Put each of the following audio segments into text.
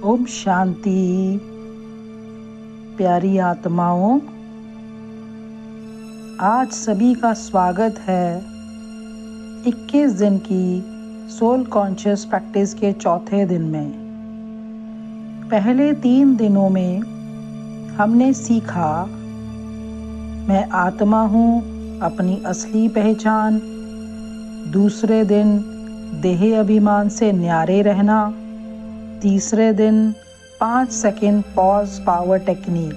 ओम शांति। प्यारी आत्माओं, आज सभी का स्वागत है 21 दिन की सोल कॉन्शियस प्रैक्टिस के चौथे दिन में। पहले 3 दिनों में हमने सीखा मैं आत्मा हूँ, अपनी असली पहचान। दूसरे दिन देह अभिमान से न्यारे रहना। तीसरे दिन 5 सेकंड पॉज पावर टेक्निक।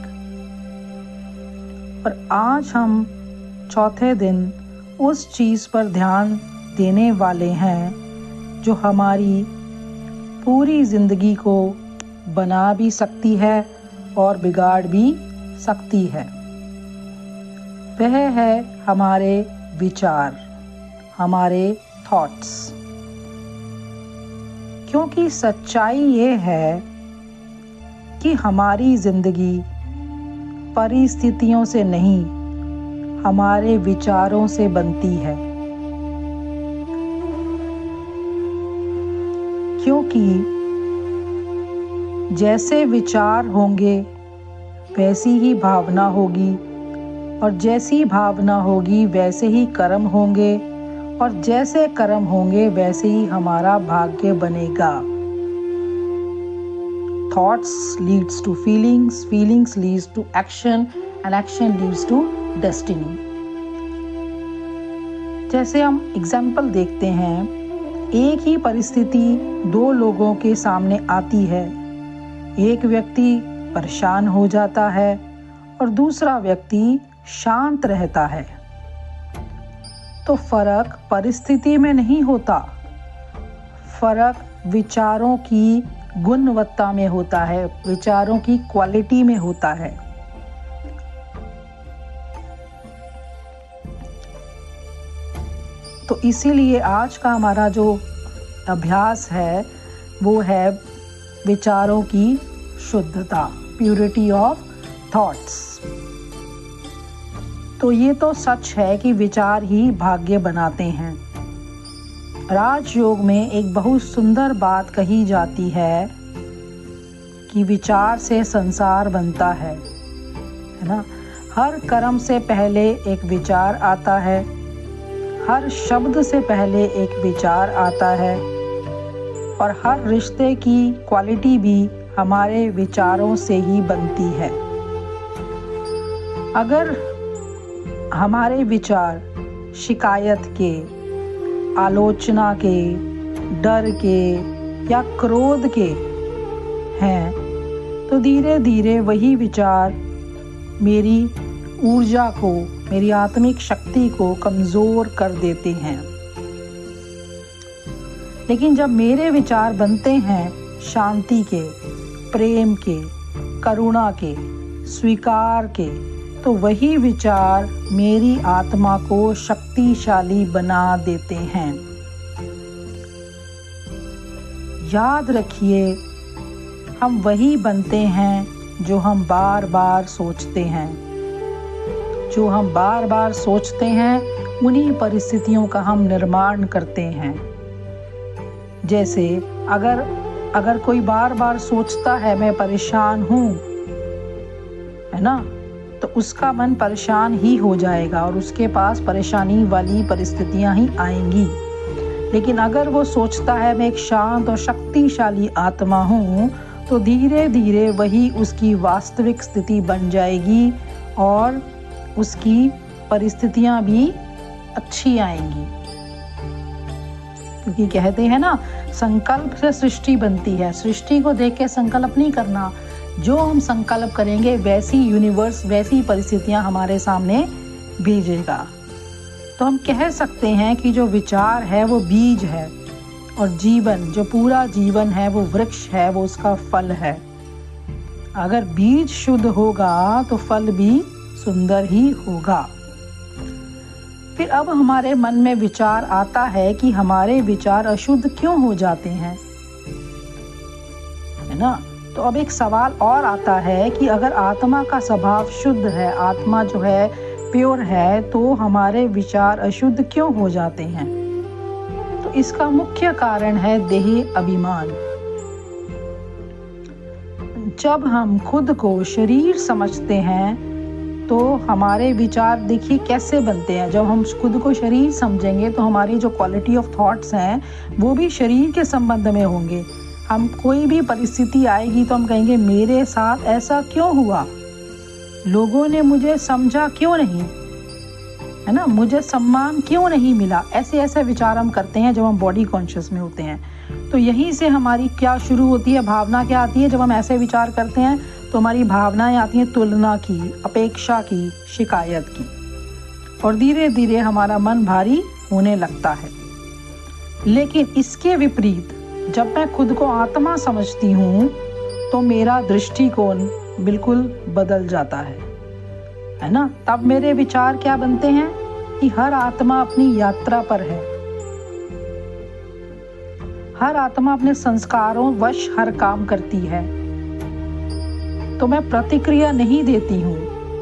और आज हम चौथे दिन उस चीज़ पर ध्यान देने वाले हैं जो हमारी पूरी ज़िंदगी को बना भी सकती है और बिगाड़ भी सकती है। वह है हमारे विचार, हमारे थॉट्स। क्योंकि सच्चाई ये है कि हमारी ज़िंदगी परिस्थितियों से नहीं, हमारे विचारों से बनती है। क्योंकि जैसे विचार होंगे वैसी ही भावना होगी, और जैसी भावना होगी वैसे ही कर्म होंगे, और जैसे कर्म होंगे वैसे ही हमारा भाग्य बनेगा। Thoughts leads to feelings, feelings leads to action, and action leads to destiny. जैसे हम एग्जाम्पल देखते हैं, एक ही परिस्थिति 2 लोगों के सामने आती है। एक व्यक्ति परेशान हो जाता है और दूसरा व्यक्ति शांत रहता है। तो फर्क परिस्थिति में नहीं होता, फर्क विचारों की गुणवत्ता में होता है, विचारों की क्वालिटी में होता है। तो इसीलिए आज का हमारा जो अभ्यास है वो है विचारों की शुद्धता, प्यूरिटी ऑफ थॉट्स। तो ये तो सच है कि विचार ही भाग्य बनाते हैं। राजयोग में एक बहुत सुंदर बात कही जाती है कि विचार से संसार बनता है ना। हर कर्म से पहले एक विचार आता है, हर शब्द से पहले एक विचार आता है, और हर रिश्ते की क्वालिटी भी हमारे विचारों से ही बनती है। अगर हमारे विचार शिकायत के, आलोचना के, डर के या क्रोध के हैं, तो धीरे धीरे वही विचार मेरी ऊर्जा को, मेरी आत्मिक शक्ति को कमज़ोर कर देते हैं। लेकिन जब मेरे विचार बनते हैं शांति के, प्रेम के, करुणा के, स्वीकार के, तो वही विचार मेरी आत्मा को शक्तिशाली बना देते हैं। याद रखिए, हम वही बनते हैं जो हम बार बार सोचते हैं। जो हम बार बार सोचते हैं उन्हीं परिस्थितियों का हम निर्माण करते हैं। जैसे अगर कोई बार बार सोचता है मैं परेशान हूँ, है ना, तो उसका मन परेशान ही हो जाएगा और उसके पास परेशानी वाली परिस्थितियां ही आएंगी। लेकिन अगर वो सोचता है मैं एक शांत और शक्तिशाली आत्मा हूँ, तो धीरे धीरे वही उसकी वास्तविक स्थिति बन जाएगी और उसकी परिस्थितियां भी अच्छी आएंगी। क्योंकि कहते हैं ना, संकल्प से सृष्टि बनती है। सृष्टि को देख के संकल्प नहीं करना, जो हम संकल्प करेंगे वैसी यूनिवर्स, वैसी परिस्थितियां हमारे सामने भेजेगा। तो हम कह सकते हैं कि जो विचार है वो बीज है, और जीवन, जो पूरा जीवन है वो वृक्ष है, वो उसका फल है। अगर बीज शुद्ध होगा तो फल भी सुंदर ही होगा। फिर अब हमारे मन में विचार आता है कि हमारे विचार अशुद्ध क्यों हो जाते हैं, है ना। तो अब एक सवाल और आता है कि अगर आत्मा का स्वभाव शुद्ध है, आत्मा जो है प्योर है, तो हमारे विचार अशुद्ध क्यों हो जाते हैं। तो इसका मुख्य कारण है देह अभिमान। जब हम खुद को शरीर समझते हैं तो हमारे विचार देखिए कैसे बनते हैं। जब हम खुद को शरीर समझेंगे तो हमारी जो क्वालिटी ऑफ थॉट्स हैं वो भी शरीर के संबंध में होंगे। हम कोई भी परिस्थिति आएगी तो हम कहेंगे मेरे साथ ऐसा क्यों हुआ, लोगों ने मुझे समझा क्यों नहीं, है ना, मुझे सम्मान क्यों नहीं मिला। ऐसे ऐसे विचार हम करते हैं जब हम बॉडी कॉन्शियस में होते हैं। तो यहीं से हमारी क्या शुरू होती है, भावना क्या आती है। जब हम ऐसे विचार करते हैं तो हमारी भावनाएं आती हैं तुलना की, अपेक्षा की, शिकायत की, और धीरे धीरे हमारा मन भारी होने लगता है। लेकिन इसके विपरीत जब मैं खुद को आत्मा समझती हूँ तो मेरा दृष्टिकोण बिल्कुल बदल जाता है ना। तब मेरे विचार क्या बनते हैं कि हर आत्मा अपनी यात्रा पर है, हर आत्मा अपने संस्कारों वश हर काम करती है, तो मैं प्रतिक्रिया नहीं देती हूँ,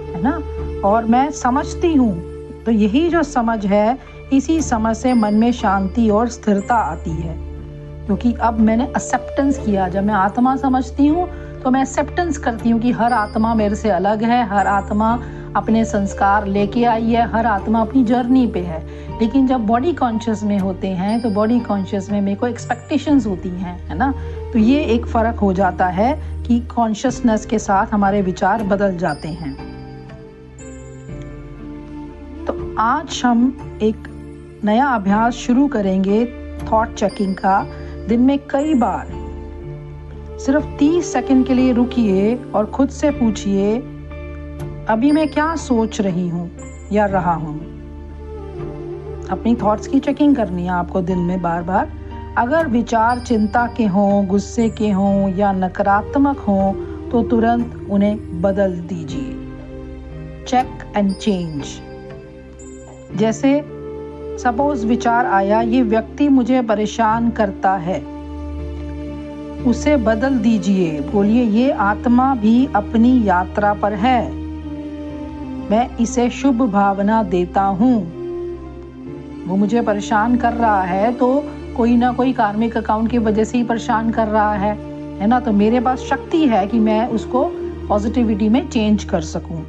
है ना, और मैं समझती हूँ। तो यही जो समझ है, इसी समझ से मन में शांति और स्थिरता आती है, क्योंकि अब मैंने एक्सेप्टेंस किया। जब मैं आत्मा समझती हूँ तो मैं एक्सेप्टेंस करती हूँ कि हर आत्मा मेरे से अलग है, हर आत्मा अपने संस्कार लेके आई है, हर आत्मा अपनी जर्नी पे है। लेकिन जब बॉडी कॉन्शियस में होते हैं तो बॉडी कॉन्शियस में मेरे को एक्सपेक्टेशंस होती हैं, है ना। तो ये एक फ़र्क हो जाता है कि कॉन्शियसनेस के साथ हमारे विचार बदल जाते हैं। तो आज हम एक नया अभ्यास शुरू करेंगे थॉट चेकिंग का। दिन में कई बार सिर्फ 30 सेकंड के लिए रुकिए और खुद से पूछिए अभी मैं क्या सोच रही हूँ या रहा हूँ। अपनी थॉट्स की चेकिंग करनी है आपको दिन में बार बार। अगर विचार चिंता के हों, गुस्से के हों या नकारात्मक हों तो तुरंत उन्हें बदल दीजिए। Check and change. जैसे सपोज विचार आया, ये व्यक्ति मुझे परेशान करता है, उसे बदल दीजिए। बोलिए ये आत्मा भी अपनी यात्रा पर है, मैं इसे शुभ भावना देता हूँ। वो मुझे परेशान कर रहा है तो कोई ना कोई कार्मिक अकाउंट की वजह से ही परेशान कर रहा है ना। तो मेरे पास शक्ति है कि मैं उसको पॉजिटिविटी में चेंज कर सकूं।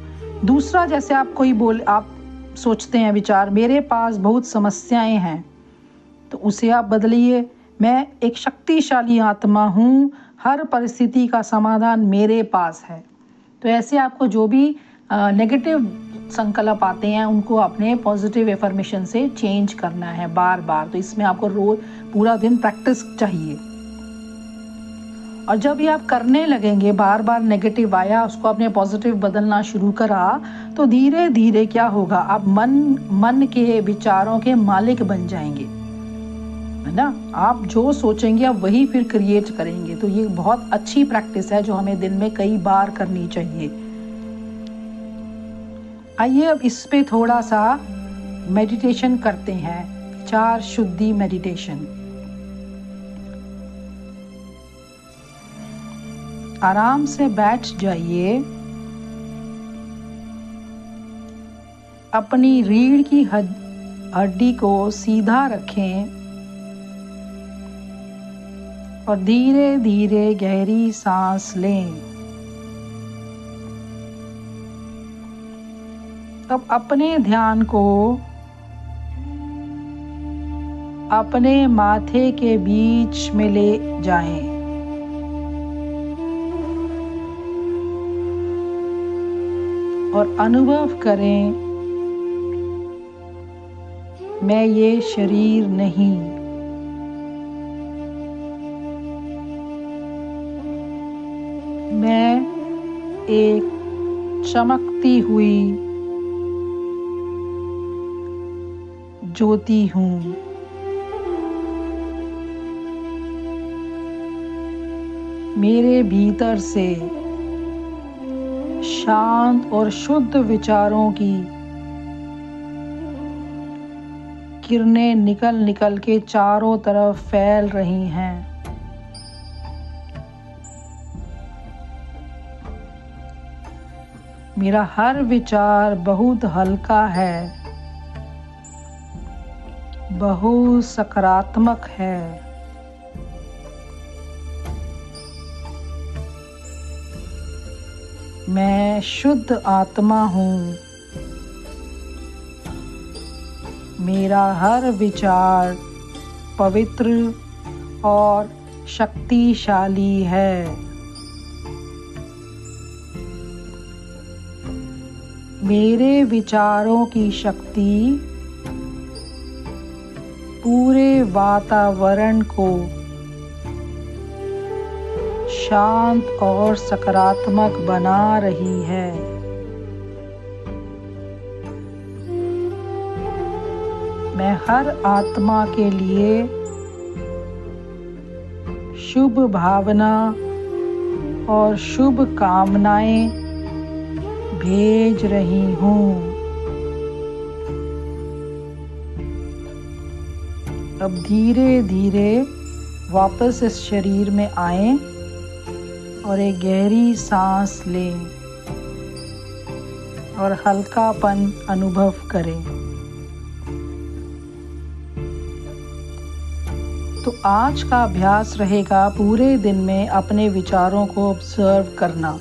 दूसरा, जैसे आप सोचते हैं विचार, मेरे पास बहुत समस्याएं हैं, तो उसे आप बदलिए, मैं एक शक्तिशाली आत्मा हूँ, हर परिस्थिति का समाधान मेरे पास है। तो ऐसे आपको जो भी नेगेटिव संकल्प आते हैं उनको अपने पॉजिटिव एफर्मेशन से चेंज करना है बार बार। तो इसमें आपको रोज पूरा दिन प्रैक्टिस चाहिए। और जब ये आप करने लगेंगे, बार बार नेगेटिव आया उसको आपने पॉजिटिव बदलना शुरू करा, तो धीरे धीरे क्या होगा, आप मन के विचारों के मालिक बन जाएंगे, है ना। आप जो सोचेंगे आप वही फिर क्रिएट करेंगे। तो ये बहुत अच्छी प्रैक्टिस है जो हमें दिन में कई बार करनी चाहिए। आइए अब इस पे थोड़ा सा मेडिटेशन करते हैं, विचार शुद्धि मेडिटेशन। आराम से बैठ जाइए, अपनी रीढ़ की हड्डी को सीधा रखें और धीरे धीरे गहरी सांस लें। अब अपने ध्यान को अपने माथे के बीच में ले जाएं। और अनुभव करें, मैं ये शरीर नहीं, मैं एक चमकती हुई ज्योति हूँ। मेरे भीतर से शांत और शुद्ध विचारों की किरणें निकल निकल के चारों तरफ फैल रही हैं। मेरा हर विचार बहुत हल्का है, बहुत सकारात्मक है। मैं शुद्ध आत्मा हूँ। मेरा हर विचार पवित्र और शक्तिशाली है। मेरे विचारों की शक्ति पूरे वातावरण को शांत और सकारात्मक बना रही है। मैं हर आत्मा के लिए शुभ भावना और शुभ कामनाएं भेज रही हूँ। अब धीरे धीरे वापस इस शरीर में आएं और एक गहरी सांस लें और हल्कापन अनुभव करें। तो आज का अभ्यास रहेगा पूरे दिन में अपने विचारों को ऑब्जर्व करना।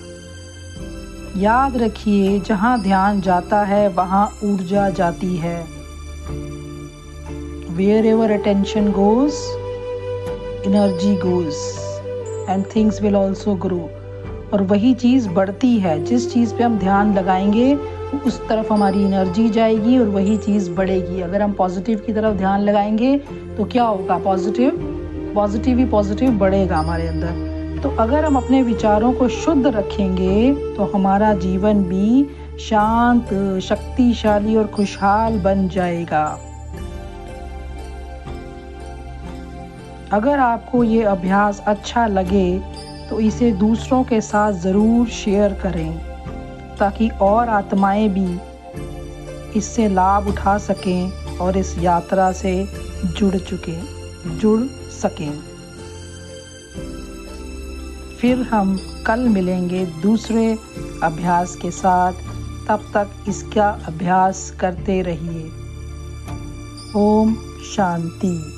याद रखिए, जहाँ ध्यान जाता है वहाँ ऊर्जा जाती है। Wherever attention goes, energy goes and things will also grow। और वही चीज़ बढ़ती है। जिस चीज़ पे हम ध्यान लगाएंगे उस तरफ हमारी एनर्जी जाएगी और वही चीज़ बढ़ेगी। अगर हम पॉजिटिव की तरफ ध्यान लगाएंगे तो क्या होगा? पॉजिटिव ही पॉजिटिव बढ़ेगा हमारे अंदर। तो अगर हम अपने विचारों को शुद्ध रखेंगे तो हमारा जीवन भी शांत, शक्तिशाली और खुशहाल बन जाएगा। अगर आपको ये अभ्यास अच्छा लगे तो इसे दूसरों के साथ ज़रूर शेयर करें ताकि और आत्माएं भी इससे लाभ उठा सकें और इस यात्रा से जुड़ सकें। फिर हम कल मिलेंगे दूसरे अभ्यास के साथ। तब तक इसका अभ्यास करते रहिए। ओम शांति।